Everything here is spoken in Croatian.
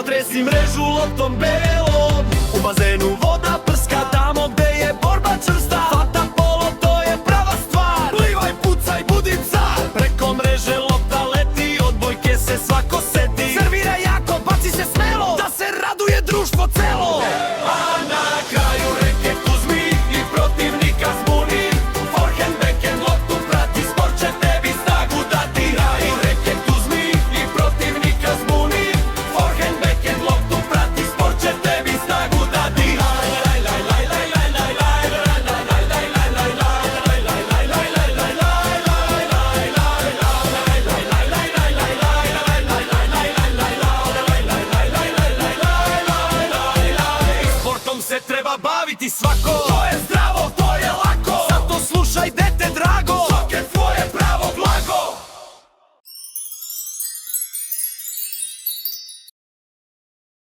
Zatresi mrežu loptom belom, u bazenu voda prska, tamo gde je borba čvrsta. Fata polo, to je prava stvar, plivaj, pucaj, budi car. Preko mreže lopta leti, odbojke se svako seti. Servira jako, baci se smelo, da se raduje društvo celo. A na kraju reket uzmi i protivnika zbuni. Forehand, backhand, loptu prati, sport će tebi snagu dati. Kraju reket uzmi i protivnika zbuni. Forehand, backhand, loptu prati, sport će tebi snagu dati. Sportom se treba baviti svako.